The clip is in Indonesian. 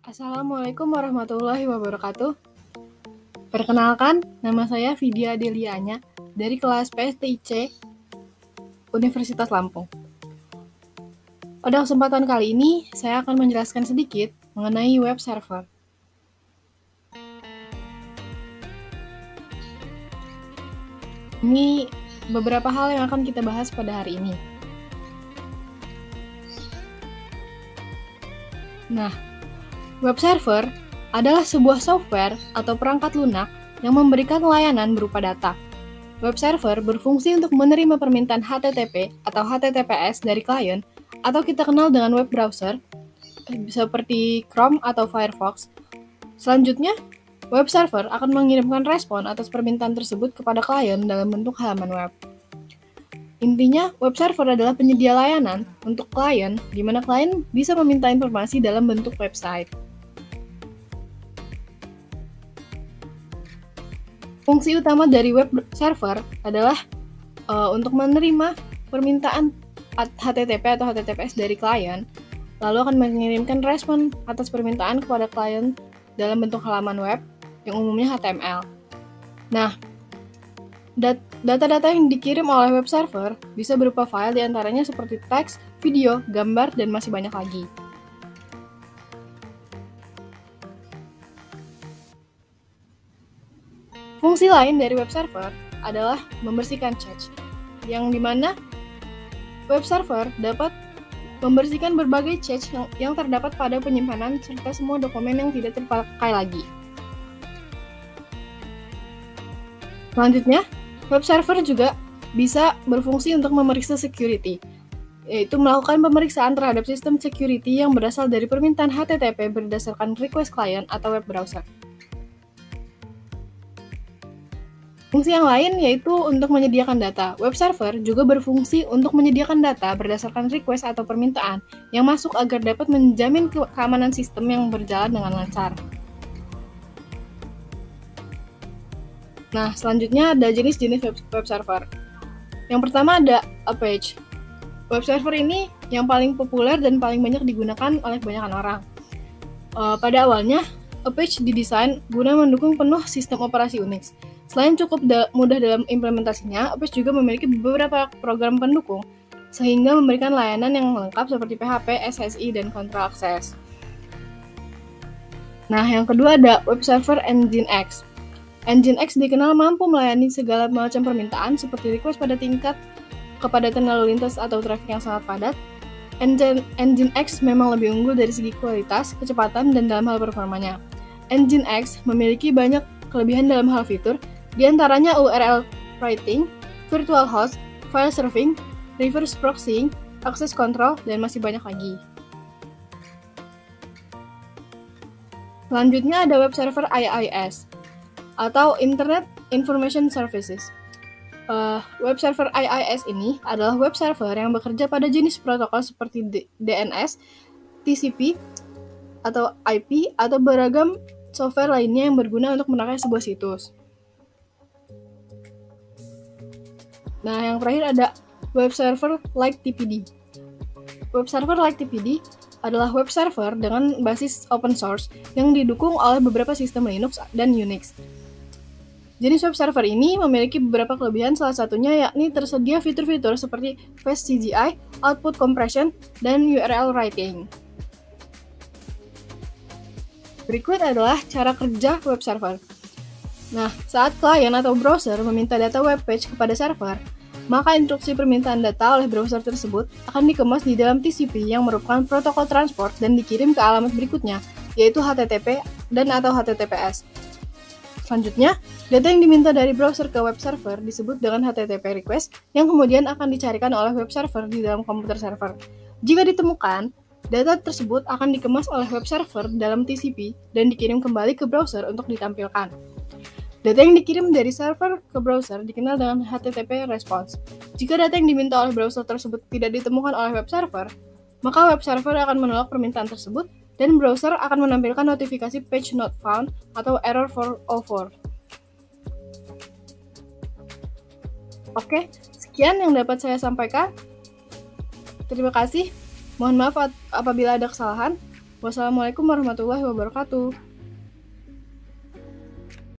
Assalamualaikum warahmatullahi wabarakatuh. Perkenalkan, nama saya Vidya Delianya dari kelas PSTIC Universitas Lampung. Pada kesempatan kali ini, saya akan menjelaskan sedikit mengenai web server. Ini beberapa hal yang akan kita bahas pada hari ini. Nah, web server adalah sebuah software atau perangkat lunak yang memberikan layanan berupa data. Web server berfungsi untuk menerima permintaan HTTP atau HTTPS dari klien, atau kita kenal dengan web browser, seperti Chrome atau Firefox. Selanjutnya, web server akan mengirimkan respon atas permintaan tersebut kepada klien dalam bentuk halaman web. Intinya, web server adalah penyedia layanan untuk klien, di mana klien bisa meminta informasi dalam bentuk website. Fungsi utama dari web server adalah untuk menerima permintaan HTTP atau HTTPS dari klien, lalu akan mengirimkan respon atas permintaan kepada klien dalam bentuk halaman web yang umumnya HTML. Nah, data-data yang dikirim oleh web server bisa berupa file diantaranya seperti teks, video, gambar, dan masih banyak lagi. Fungsi lain dari web server adalah membersihkan cache, yang dimana web server dapat membersihkan berbagai cache yang terdapat pada penyimpanan serta semua dokumen yang tidak terpakai lagi. Selanjutnya, web server juga bisa berfungsi untuk memeriksa security, yaitu melakukan pemeriksaan terhadap sistem security yang berasal dari permintaan HTTP berdasarkan request client atau web browser. Fungsi yang lain yaitu untuk menyediakan data. Web server juga berfungsi untuk menyediakan data berdasarkan request atau permintaan yang masuk agar dapat menjamin keamanan sistem yang berjalan dengan lancar. Nah, selanjutnya ada jenis-jenis web server. Yang pertama ada Apache. Web server ini yang paling populer dan paling banyak digunakan oleh kebanyakan orang. Pada awalnya, Apache didesain guna mendukung penuh sistem operasi Unix. Selain cukup mudah dalam implementasinya, Apache juga memiliki beberapa program pendukung, sehingga memberikan layanan yang lengkap seperti PHP, SSI, dan Control Access. Nah, yang kedua ada web server Nginx. Nginx dikenal mampu melayani segala macam permintaan seperti request pada tingkat kepadatan lalu lintas atau traffic yang sangat padat. Nginx memang lebih unggul dari segi kualitas, kecepatan, dan dalam hal performanya. Nginx memiliki banyak kelebihan dalam hal fitur, di antaranya URL writing, virtual host, file serving, reverse proxying, access control, dan masih banyak lagi. Selanjutnya ada web server IIS atau Internet Information Services. Web server IIS ini adalah web server yang bekerja pada jenis protokol seperti DNS, TCP, atau IP, atau beragam software lainnya yang berguna untuk merangkai sebuah situs. Nah, yang terakhir ada web server like TPD. Web server like TPD adalah web server dengan basis open source yang didukung oleh beberapa sistem Linux dan Unix. Jenis web server ini memiliki beberapa kelebihan, salah satunya yakni tersedia fitur-fitur seperti fast CGI, output compression, dan URL writing. Berikut adalah cara kerja web server. Nah, saat klien atau browser meminta data web page kepada server, maka instruksi permintaan data oleh browser tersebut akan dikemas di dalam TCP yang merupakan protokol transport dan dikirim ke alamat berikutnya, yaitu HTTP dan atau HTTPS. Selanjutnya, data yang diminta dari browser ke web server disebut dengan HTTP request yang kemudian akan dicarikan oleh web server di dalam komputer server. Jika ditemukan, data tersebut akan dikemas oleh web server dalam TCP dan dikirim kembali ke browser untuk ditampilkan. Data yang dikirim dari server ke browser dikenal dengan HTTP response. Jika data yang diminta oleh browser tersebut tidak ditemukan oleh web server, maka web server akan menolak permintaan tersebut dan browser akan menampilkan notifikasi page not found atau error 404. Oke, sekian yang dapat saya sampaikan. Terima kasih. Mohon maaf apabila ada kesalahan. Wassalamualaikum warahmatullahi wabarakatuh.